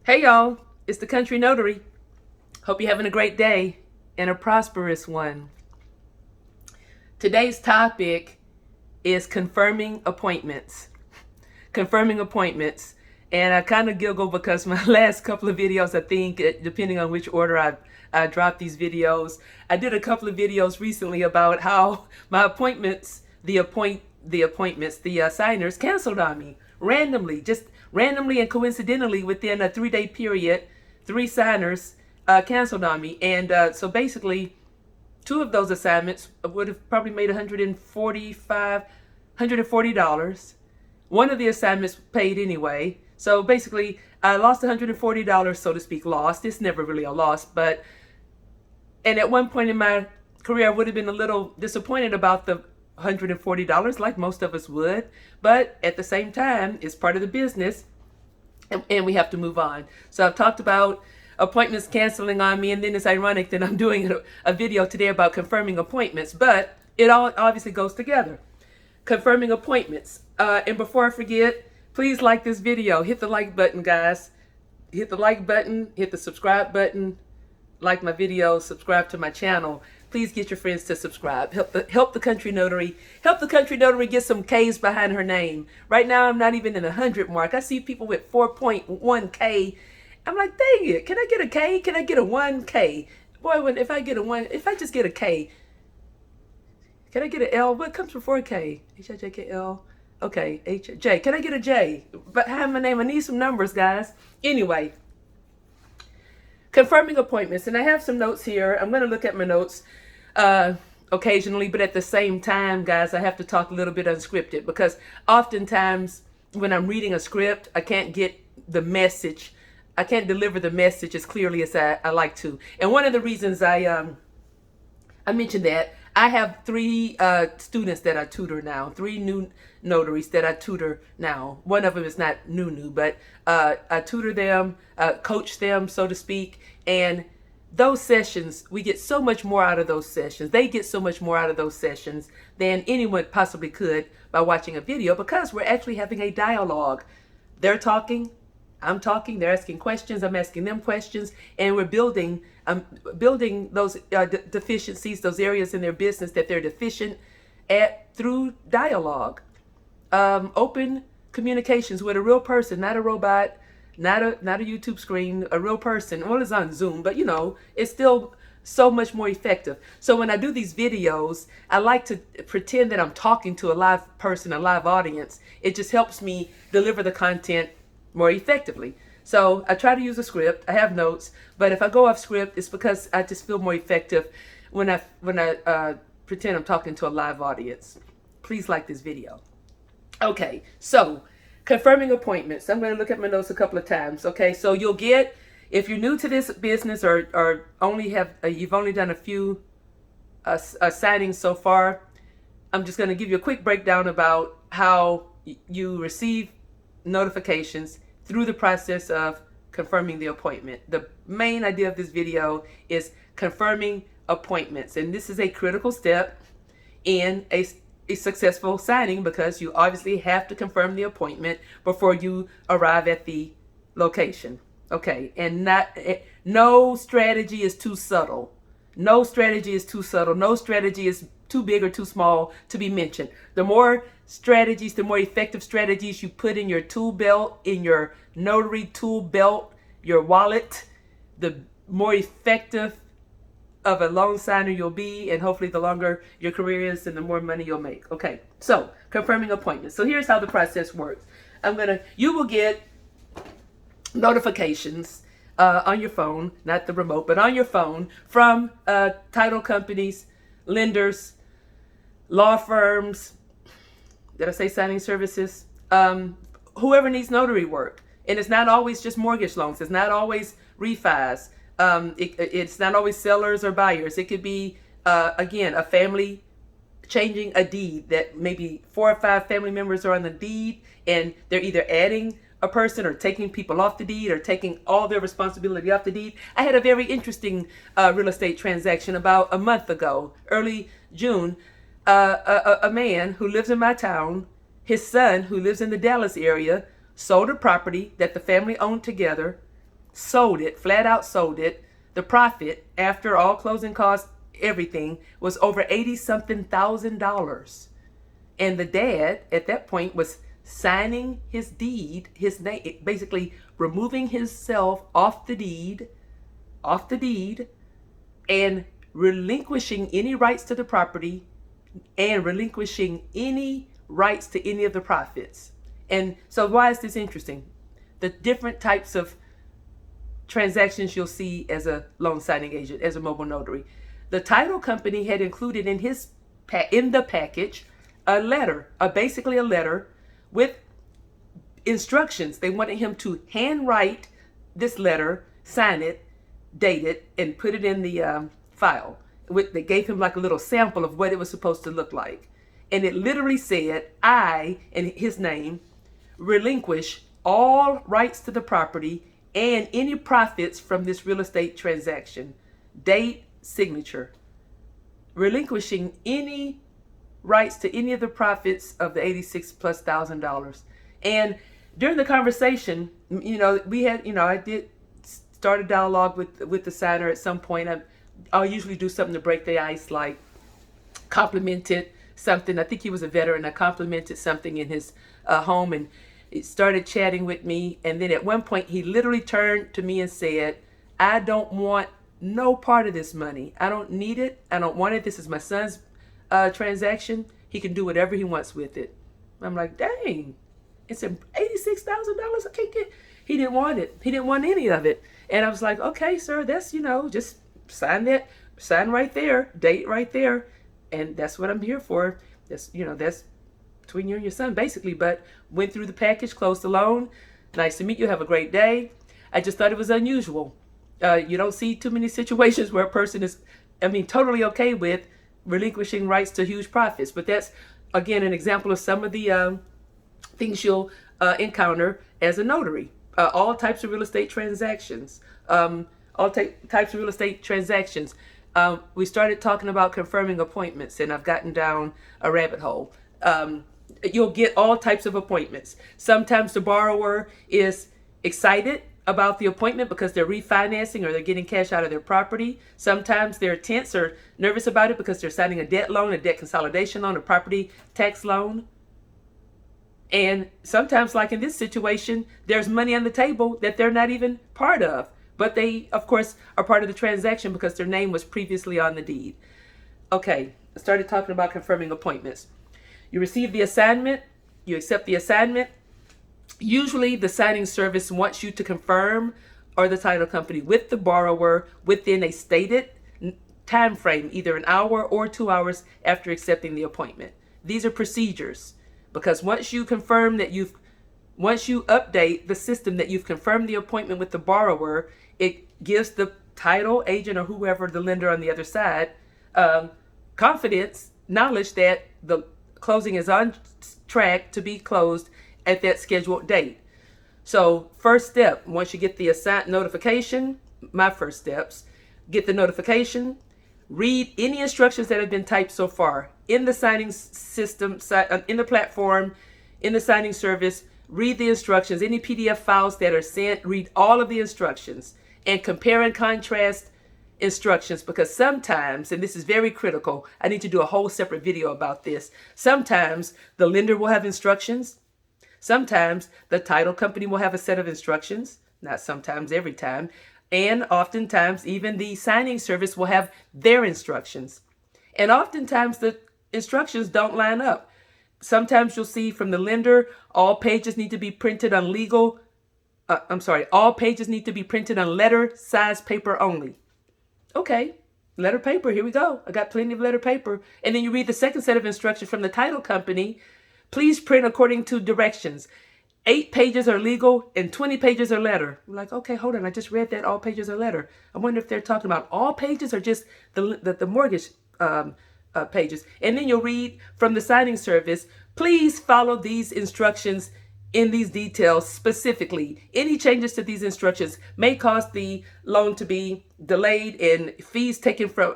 Hey y'all, it's the Country Notary. Hope you're having a great day and a prosperous one. Today's topic is confirming appointments. Confirming appointments. And I kind of giggle because my last couple of videos, I think, depending on which order I dropped these videos, I did a couple of videos recently about how my appointments, the signers canceled on me randomly, just randomly and coincidentally within a 3-day period. 3 signers canceled on me, and so basically 2 of those assignments would have probably made $140. One of the assignments paid anyway, so basically I lost $140, so to speak. Lost, it's never really a loss, but and at one point in my career I would have been a little disappointed about the $140, like most of us would, but at the same time, it's part of the business, and we have to move on. So I've talked about appointments canceling on me, and then it's ironic that I'm doing a video today about confirming appointments, but it all obviously goes together. Confirming appointments. And before I forget, please like this video. Hit the like button, guys. Hit the like button, hit the subscribe button, like my videos, subscribe to my channel. Please get your friends to subscribe. Help the Country Notary. Help the Country Notary get some K's behind her name. Right now, I'm not even in the 100 mark. I see people with 4.1K. I'm like, dang it. Can I get a K? Can I get a 1K? Boy, if I get a 1, if I just get a K, can I get an L? What comes before K? H-I-J-K-L. Okay, H-J. Can I get a J? But have my name. I need some numbers, guys. Anyway. Confirming appointments, and I have some notes here. I'm going to look at my notes occasionally, but at the same time, guys, I have to talk a little bit unscripted, because oftentimes when I'm reading a script, I can't get the message. I can't deliver the message as clearly as I like to. And one of the reasons I mentioned that, I have 3 students that I tutor now, 3 new notaries that I tutor now. One of them is not new, but I tutor them, coach them, so to speak. And those sessions, we get so much more out of those sessions. They get so much more out of those sessions than anyone possibly could by watching a video, because we're actually having a dialogue. They're talking, I'm talking, they're asking questions, I'm asking them questions, and we're building those deficiencies, those areas in their business that they're deficient at, through dialogue. Open communications with a real person, not a robot, not a YouTube screen, a real person. Well, it's on Zoom, but you know, it's still so much more effective. So when I do these videos, I like to pretend that I'm talking to a live person, a live audience. It just helps me deliver the content more effectively. So I try to use a script. I have notes, but if I go off script, it's because I just feel more effective when I pretend I'm talking to a live audience. Please like this video. Okay, so confirming appointments. I'm going to look at my notes a couple of times. Okay, so you'll get, if you're new to this business, or only have you've only done a few signings so far, I'm just going to give you a quick breakdown about how you receive notifications through the process of confirming the appointment. The main idea of this video is confirming appointments, and this is a critical step in a successful signing, because you obviously have to confirm the appointment before you arrive at the location. Okay, and no strategy is too subtle. No strategy is too subtle. No strategy is too big or too small to be mentioned. The more strategies, the more effective strategies you put in your tool belt, in your notary tool belt, your wallet, the more effective of a loan signer you'll be, and hopefully the longer your career is and the more money you'll make. Okay, so confirming appointments. So here's how the process works. You will get notifications on your phone, not the remote, but on your phone, from title companies, lenders, law firms. Did I say signing services? Whoever needs notary work. And it's not always just mortgage loans. It's not always refis. It's not always sellers or buyers. It could be, again, a family changing a deed, that maybe 4 or 5 family members are on the deed, and they're either adding a person or taking people off the deed, or taking all their responsibility off the deed. I had a very interesting real estate transaction about a month ago, early June. A man who lives in my town, his son who lives in the Dallas area, sold a property that the family owned together, sold it, flat out sold it. The profit after all closing costs, everything, was over 80 something thousand dollars. And the dad at that point was signing his deed, his name, basically removing himself off the deed, and relinquishing any rights to the property and relinquishing any rights to any of the profits. And so why is this interesting? The different types of transactions you'll see as a loan signing agent, as a mobile notary. The title company had included in the package a letter, basically a letter with instructions. They wanted him to handwrite this letter, sign it, date it, and put it in the file. They gave him like a little sample of what it was supposed to look like. And it literally said, I, and his name, relinquish all rights to the property and any profits from this real estate transaction. Date, signature. Relinquishing any rights to any of the profits of the $86,000+. And during the conversation, I did start a dialogue with the signer at some point. I'll usually do something to break the ice, like complimented something. I think he was a veteran. I complimented something in his home, and he started chatting with me. And then at one point, he literally turned to me and said, I don't want no part of this money. I don't need it. I don't want it. This is my son's transaction. He can do whatever he wants with it. I'm like, dang, it's $86,000. I can't get. He didn't want it. He didn't want any of it. And I was like, okay, sir, that's, just sign that, sign right there, date right there. And that's what I'm here for. That's between you and your son, basically. But went through the package, closed the loan. Nice to meet you. Have a great day. I just thought it was unusual. You don't see too many situations where a person is, totally okay with relinquishing rights to huge profits. But that's, again, an example of some of the things you'll encounter as a notary. All types of real estate transactions. We started talking about confirming appointments, and I've gotten down a rabbit hole. You'll get all types of appointments. Sometimes the borrower is excited about the appointment because they're refinancing or they're getting cash out of their property. Sometimes they're tense or nervous about it because they're signing a debt loan, a debt consolidation loan, a property tax loan. And sometimes, like in this situation, there's money on the table that they're not even part of. But they, of course, are part of the transaction because their name was previously on the deed. Okay, I started talking about confirming appointments. You receive the assignment, you accept the assignment. Usually the signing service wants you to confirm, or the title company, with the borrower within a stated time frame, either an hour or 2 hours after accepting the appointment. These are procedures, because once you update the system that you've confirmed the appointment with the borrower, it gives the title agent or whoever, the lender on the other side, confidence, knowledge that the closing is on track to be closed at that scheduled date. So first step, once you get the notification, my first steps, get the notification, read any instructions that have been typed so far in the signing system, in the platform, in the signing service. Read the instructions, any PDF files that are sent, read all of the instructions and compare and contrast instructions, because sometimes, and this is very critical, I need to do a whole separate video about this. Sometimes the lender will have instructions. Sometimes the title company will have a set of instructions, not sometimes, every time. And oftentimes even the signing service will have their instructions. And oftentimes the instructions don't line up. Sometimes you'll see from the lender, all pages need to be printed on all pages need to be printed on letter size paper only. Okay, letter paper, here we go. I got plenty of letter paper. And then you read the second set of instructions from the title company. Please print according to directions. 8 pages are legal and 20 pages are letter. I'm like, okay, hold on. I just read that all pages are letter. I wonder if they're talking about all pages or just the mortgage pages. And then you'll read from the signing service, please follow these instructions in these details specifically. Any changes to these instructions may cause the loan to be delayed and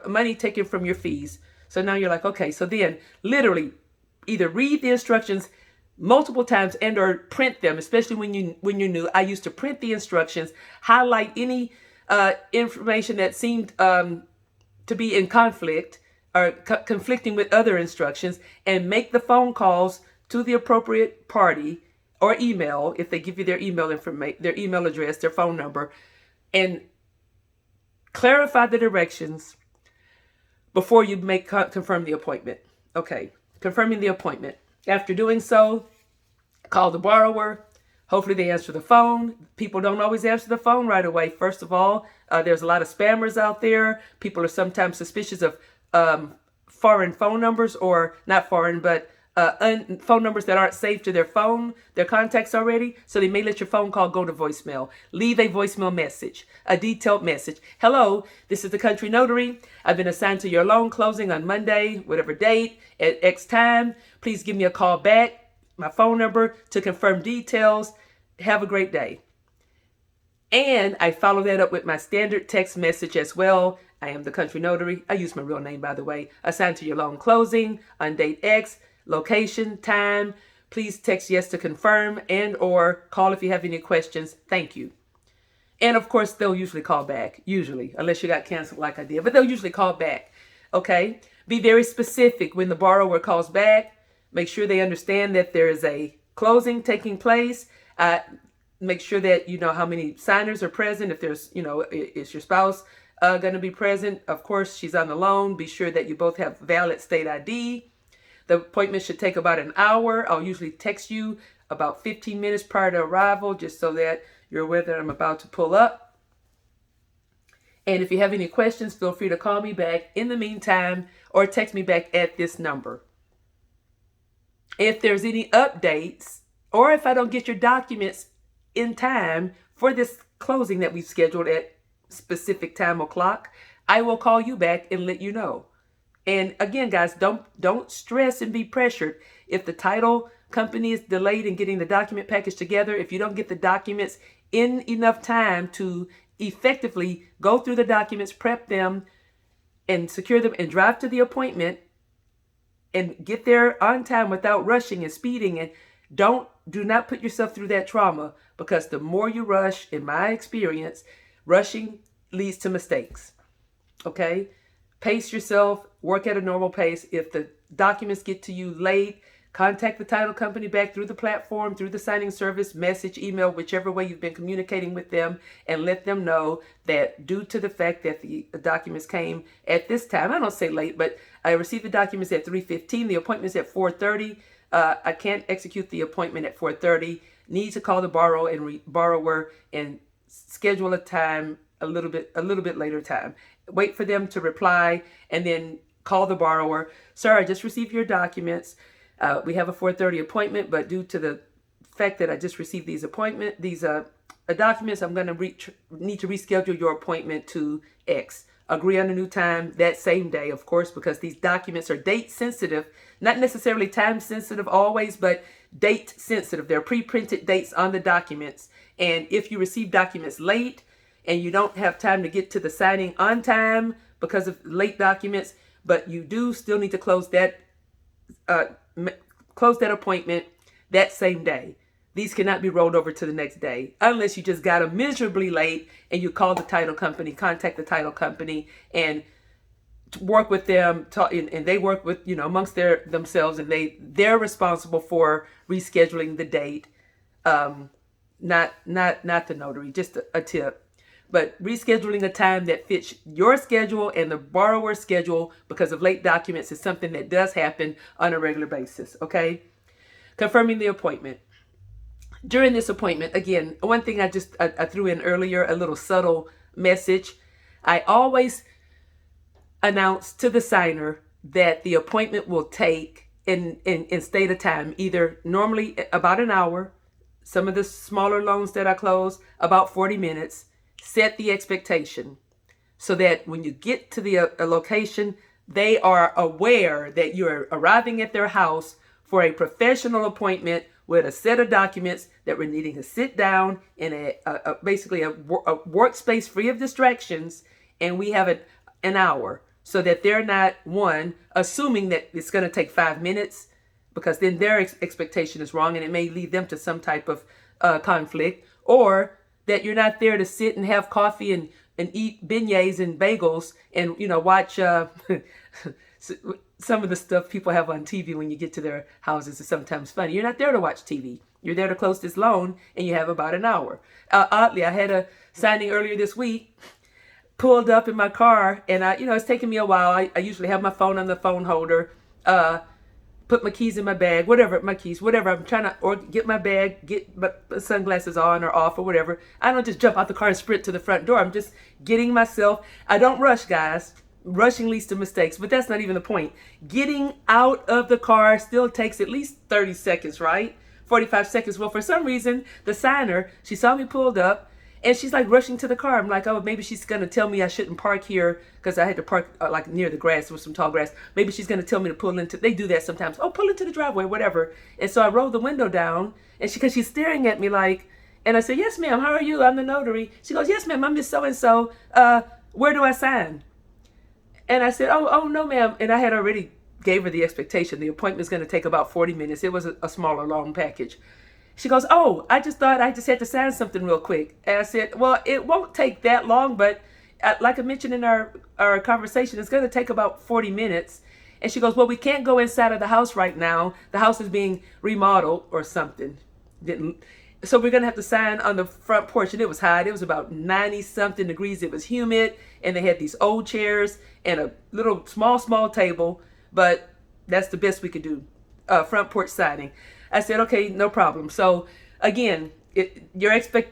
money taken from your fees. So now you're like, okay, so then literally either read the instructions multiple times and or print them, especially when you're new. I used to print the instructions, highlight any information that seemed to be in conflict or conflicting with other instructions, and make the phone calls to the appropriate party or email if they give you their email information, their email address, their phone number, and clarify the directions before you confirm the appointment. Okay, confirming the appointment. After doing so, call the borrower. Hopefully they answer the phone. People don't always answer the phone right away. First of all, there's a lot of spammers out there. People are sometimes suspicious of foreign phone numbers, or not foreign, but phone numbers that aren't saved to their contacts already. So they may let your phone call go to voicemail. Leave a voicemail message, a detailed message. Hello, this is the Kountry Notary. I've been assigned to your loan closing on Monday, whatever date, at X time. Please give me a call back, my phone number, to confirm details. Have a great day. And I follow that up with my standard text message as well. I am the Kountry Notary. I use my real name, by the way. Assigned to your loan closing on date X, location, time. Please text yes to confirm, and or call if you have any questions. Thank you. And of course, they'll usually call back, usually, unless you got canceled like I did, but they'll usually call back. Okay? Be very specific when the borrower calls back. Make sure they understand that there is a closing taking place. Make sure that you know how many signers are present. If there's, is your spouse going to be present? Of course, she's on the loan. Be sure that you both have valid state ID. The appointment should take about an hour. I'll usually text you about 15 minutes prior to arrival, just so that you're aware that I'm about to pull up. And if you have any questions, feel free to call me back in the meantime, or text me back at this number. If there's any updates, or if I don't get your documents in time for this closing that we've scheduled at specific time o'clock, I will call you back and let you know. And again, guys, don't stress and be pressured. If the title company is delayed in getting the document package together, if you don't get the documents in enough time to effectively go through the documents, prep them, and secure them, and drive to the appointment, and get there on time without rushing and speeding, and do not put yourself through that trauma, because the more you rush, in my experience, rushing leads to mistakes. Okay? Pace yourself, work at a normal pace. If the documents get to you late, contact the title company back through the platform, through the signing service, message, email, whichever way you've been communicating with them, and let them know that due to the fact that the documents came at this time, I don't say late, but I received the documents at 3:15, the appointment's at 4:30. I can't execute the appointment at 4:30. Need to call the borrower and schedule a time a little bit later time. Wait for them to reply, and then call the borrower. Sir, I just received your documents. We have a 4:30 appointment, but due to the fact that I just received these documents, I'm going to need to reschedule your appointment to X. Agree on a new time that same day, of course, because these documents are date sensitive, not necessarily time sensitive always, but date sensitive. They're pre-printed dates on the documents. And if you receive documents late and you don't have time to get to the signing on time because of late documents, but you do still need to close that appointment that same day. These cannot be rolled over to the next day unless you just got them miserably late and you call the title company, contact the title company, and work with them, and they work with, amongst themselves, and they're responsible for rescheduling the date. Not the notary, just a tip. But rescheduling a time that fits your schedule and the borrower's schedule because of late documents is something that does happen on a regular basis, okay? Confirming the appointment. During this appointment, again, one thing I threw in earlier, a little subtle message. I always announce to the signer that the appointment will take, in state of time, either normally about an hour, some of the smaller loans that I close, about 40 minutes. Set the expectation so that when you get to the location, they are aware that you're arriving at their house for a professional appointment with a set of documents that we're needing to sit down in basically a workspace free of distractions, and we have an hour, so that they're not, one, assuming that it's going to take 5 minutes because then their expectation is wrong and it may lead them to some type of conflict, or that you're not there to sit and have coffee and eat beignets and bagels and, watch some of the stuff people have on TV when you get to their houses is sometimes funny. You're not there to watch TV. You're there to close this loan, and you have about an hour. Oddly, I had a signing earlier this week, pulled up in my car, and it's taking me a while. I usually have my phone on the phone holder, put my keys in my bag, whatever. I'm trying to or get my bag, get my sunglasses on or off or whatever. I don't just jump out the car and sprint to the front door. I'm just getting myself. I don't rush, guys. Rushing leads to mistakes, but that's not even the point. Getting out of the car still takes at least 30 seconds, right? 45 seconds. Well, for some reason, the signer, she saw me pulled up, and she's like rushing to the car. I'm like, oh, maybe she's going to tell me I shouldn't park here because I had to park like near the grass with some tall grass. Maybe she's going to tell me to pull into, they do that sometimes. Oh, pull into the driveway, whatever. And so I rolled the window down, and because she's staring at me like, and I said, yes, ma'am, how are you? I'm the notary. She goes, yes, ma'am, I'm Miss So-and-so. Where do I sign? And I said, oh, no, ma'am. And I had already gave her the expectation. The appointment's going to take about 40 minutes. It was a smaller, long package. She goes, oh, I just thought I just had to sign something real quick. And I said, well, it won't take that long, but like I mentioned in our conversation, it's going to take about 40 minutes. And she goes, well, we can't go inside of the house right now. The house is being remodeled or something. So we're going to have to sign on the front porch. And it was hot. It was about 90-something degrees. It was humid. And they had these old chairs and a little small table. But that's the best we could do, front porch signing. I said, okay, no problem. So again,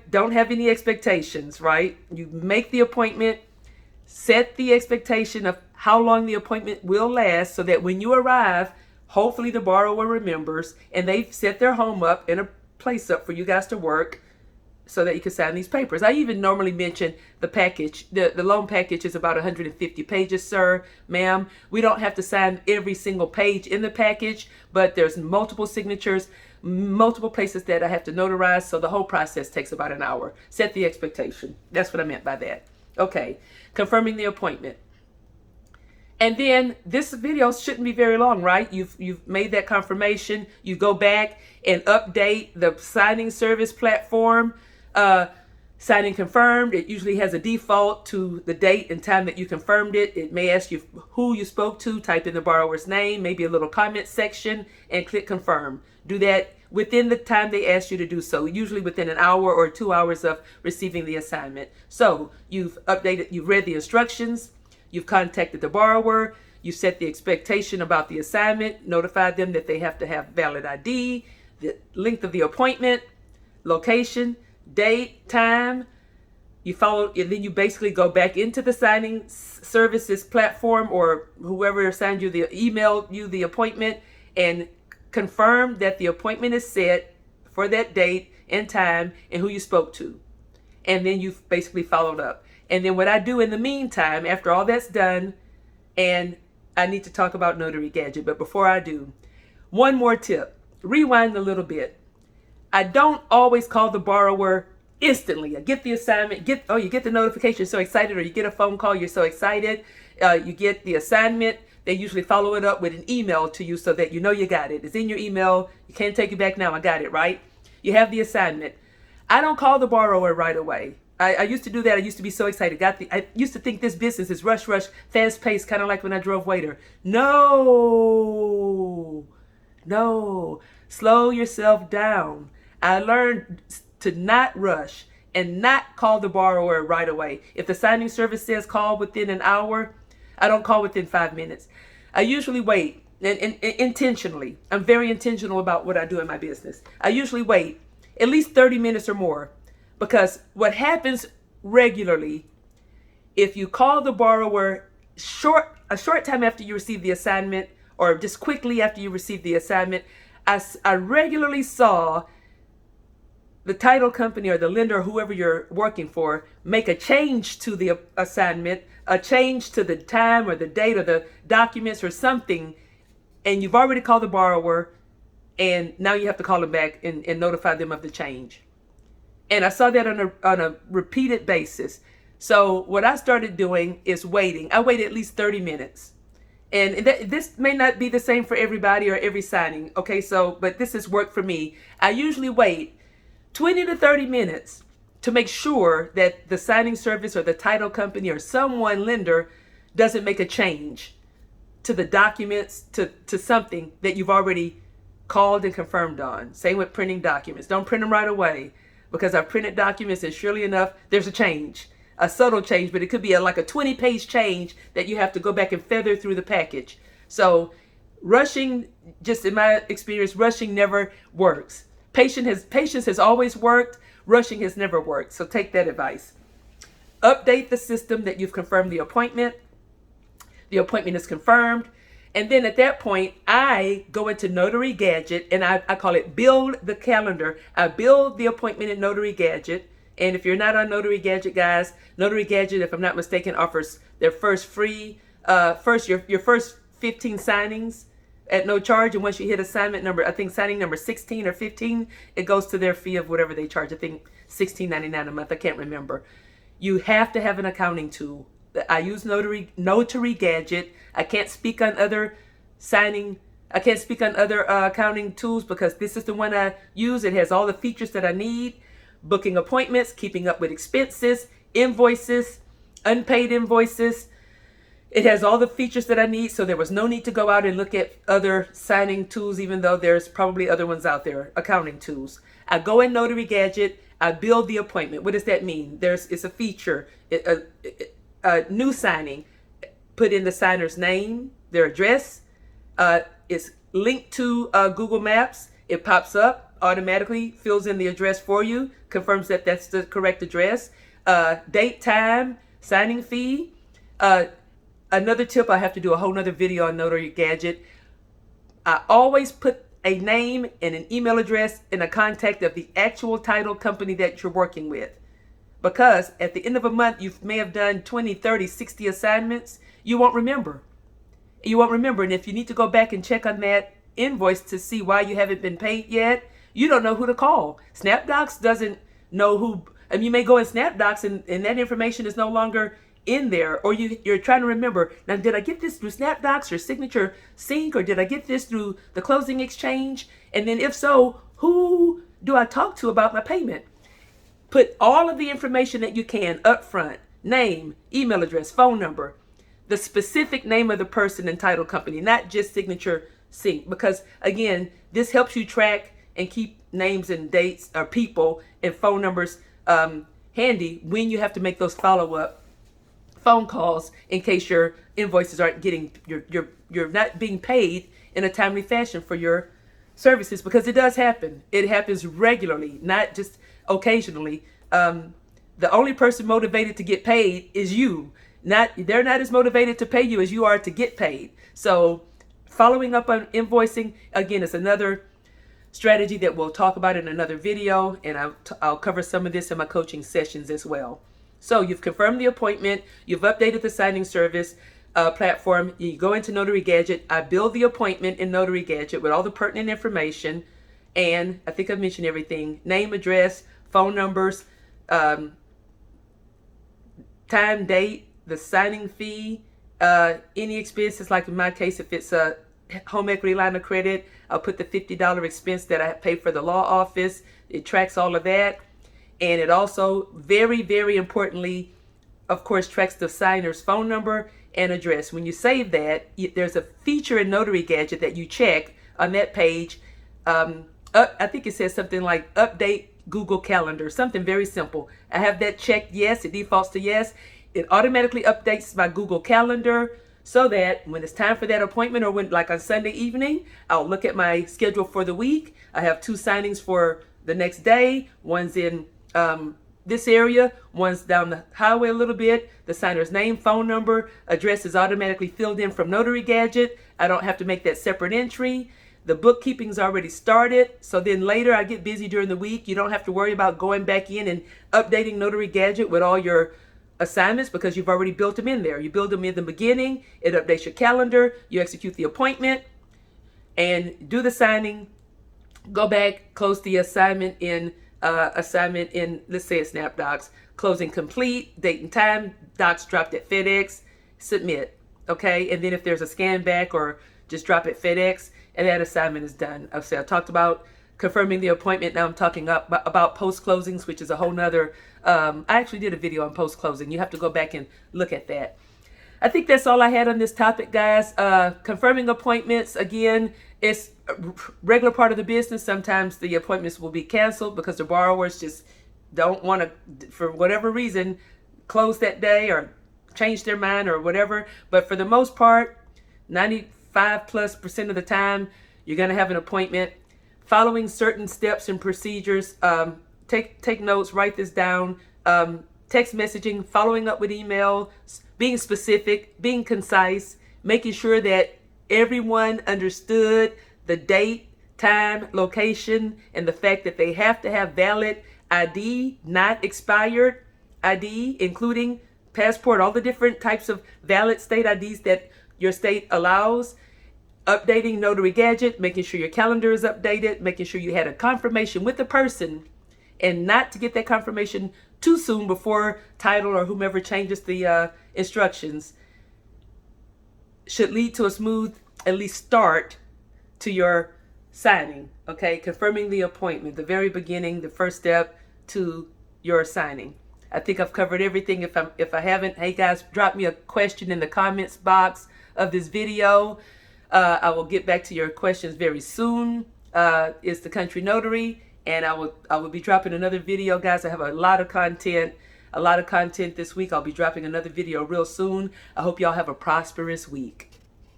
don't have any expectations, right? You make the appointment, set the expectation of how long the appointment will last so that when you arrive, hopefully the borrower remembers and they've set their home up in a place up for you guys to work so that you can sign these papers. I even normally mention the package. The loan package is about 150 pages, sir, ma'am. We don't have to sign every single page in the package, but there's multiple signatures, multiple places that I have to notarize, so the whole process takes about an hour. Set the expectation. That's what I meant by that. Okay, confirming the appointment. And then this video shouldn't be very long, right? You've made that confirmation. You go back and update the signing service platform. Signing confirmed. It usually has a default to the date and time that you confirmed it. It may ask you who you spoke to. Type in the borrower's name, maybe a little comment section, and click confirm. Do that within the time they ask you to do so, usually within an hour or 2 hours of receiving the assignment. So you've read the instructions, you've contacted the borrower, you set the expectation about the assignment, notified them that they have to have valid ID, the length of the appointment, location, date, time. You follow, and then you basically go back into the signing services platform or whoever assigned you emailed you the appointment and confirm that the appointment is set for that date and time and who you spoke to. And then you've basically followed up. And then what I do in the meantime, after all that's done, and I need to talk about Notary Gadget, but before I do, one more tip. Rewind a little bit. I don't always call the borrower instantly. I get the assignment, you get the notification, you're so excited, or you get a phone call, you're so excited. You get the assignment. They usually follow it up with an email to you so that you know you got it. It's in your email. You can't take it back now. I got it, right? You have the assignment. I don't call the borrower right away. I used to do that. I used to be so excited. I used to think this business is rush, fast paced, kind of like when I drove waiter. No. Slow yourself down. I learned to not rush and not call the borrower right away. If the signing service says call within an hour, I don't call within 5 minutes. I usually wait, and intentionally. I'm very intentional about what I do in my business. I usually wait at least 30 minutes or more, because what happens regularly, if you call the borrower a short time after you receive the assignment, or just quickly after you receive the assignment, I regularly saw the title company or the lender, or whoever you're working for, make a change to the assignment, a change to the time or the date or the documents or something, and you've already called the borrower, and now you have to call them back and notify them of the change. And I saw that on a repeated basis. So what I started doing is waiting. I wait at least 30 minutes. And this may not be the same for everybody or every signing. Okay, so, but this has worked for me. I usually wait 20 to 30 minutes to make sure that the signing service or the title company or someone, lender, doesn't make a change to the documents, to something that you've already called and confirmed on. Same with printing documents. Don't print them right away, because I've printed documents and surely enough, there's a change. A subtle change, but it could be like a 20-page change that you have to go back and feather through the package. So rushing, just in my experience, rushing never works. Patience has always worked. Rushing has never worked. So take that advice. Update the system that you've confirmed the appointment. The appointment is confirmed. And then at that point, I go into Notary Gadget, and I call it build the calendar. I build the appointment in Notary Gadget. And if you're not on Notary Gadget, guys, Notary Gadget, if I'm not mistaken, offers their first free, your first 15 signings at no charge. And once you hit assignment number, I think signing number 16 or 15, it goes to their fee of whatever they charge. I think $16.99 a month. I can't remember. You have to have an accounting tool. I use Notary Gadget. I can't speak on other accounting tools, because this is the one I use. It has all the features that I need. Booking appointments, keeping up with expenses, invoices, unpaid invoices. It has all the features that I need, so there was no need to go out and look at other signing tools, even though there's probably other ones out there, accounting tools. I go in Notary Gadget, I build the appointment. What does that mean? It's a feature, a new signing. Put in the signer's name, their address. It's linked to Google Maps. It pops up, automatically fills in the address for you, confirms that that's the correct address. Date, time, signing fee. Another tip, I have to do a whole nother video on Notary Gadget. I always put a name and an email address and a contact of the actual title company that you're working with. Because at the end of a month, you may have done 20, 30, 60 assignments. You won't remember. And if you need to go back and check on that invoice to see why you haven't been paid yet, you don't know who to call. SnapDocs doesn't know who. And you may go in SnapDocs and that information is no longer in there. Or you're trying to remember, now, did I get this through SnapDocs or Signature Sync, or did I get this through the closing exchange? And then if so, who do I talk to about my payment? Put all of the information that you can up front. Name, email address, phone number, the specific name of the person and title company, not just Signature Sync. Because again, this helps you track and keep names and dates or people and phone numbers handy when you have to make those follow-up phone calls in case your invoices aren't getting, you're not being paid in a timely fashion for your services, because it does happen. It happens regularly, not just occasionally. The only person motivated to get paid is you. They're not as motivated to pay you as you are to get paid. So following up on invoicing, again, is another strategy that we'll talk about in another video, and I'll cover some of this in my coaching sessions as well. So you've confirmed the appointment, you've updated the signing service platform, you go into Notary Gadget. I build the appointment in Notary Gadget with all the pertinent information, and I think I've mentioned everything: name, address, phone numbers, time, date, the signing fee, any expenses. Like in my case, if it's a home equity line of credit, I'll put the $50 expense that I pay for the law office. It tracks all of that. And it also, very, very importantly, of course, tracks the signer's phone number and address. When you save that, there's a feature in Notary Gadget that you check on that page. I think it says something like update Google Calendar, something very simple. I have that checked yes, it defaults to yes. It automatically updates my Google Calendar, so that when it's time for that appointment, or when, like on Sunday evening, I'll look at my schedule for the week. I have 2 signings for the next day. One's in this area, one's down the highway a little bit. The signer's name, phone number, address is automatically filled in from Notary Gadget. I don't have to make that separate entry. The bookkeeping's already started, so then later I get busy during the week. You don't have to worry about going back in and updating Notary Gadget with all your assignments, because you've already built them in there. You build them in the beginning, it updates your calendar, you execute the appointment and do the signing, go back, close the assignment in, let's say it's SnapDocs, closing complete, date and time, docs dropped at FedEx, submit. okay? And then if there's a scan back or just drop it FedEx, and that assignment is done. I talked about confirming the appointment. Now I'm talking about post closings, which is a whole nother. I actually did a video on post closing. You have to go back and look at that. I think that's all I had on this topic, guys. Confirming appointments, again, it's a regular part of the business. Sometimes the appointments will be canceled because the borrowers just don't want to, for whatever reason, close that day or change their mind or whatever. But for the most part, 95+% of the time, you're going to have an appointment. Following certain steps and procedures, take notes, write this down. Text messaging, following up with email, being specific, being concise, making sure that everyone understood the date, time, location, and the fact that they have to have valid ID, not expired ID, including passport, all the different types of valid state IDs that your state allows. Updating Notary Gadget, making sure your calendar is updated, making sure you had a confirmation with the person, and not to get that confirmation too soon before title or whomever changes the instructions, should lead to a smooth, at least start to your signing, okay? Confirming the appointment, the very beginning, the first step to your signing. I think I've covered everything. If I haven't, hey guys, drop me a question in the comments box of this video. I will get back to your questions very soon. It's the Kountry Notary, and I will be dropping another video, guys. I have a lot of content this week. I'll be dropping another video real soon. I hope y'all have a prosperous week.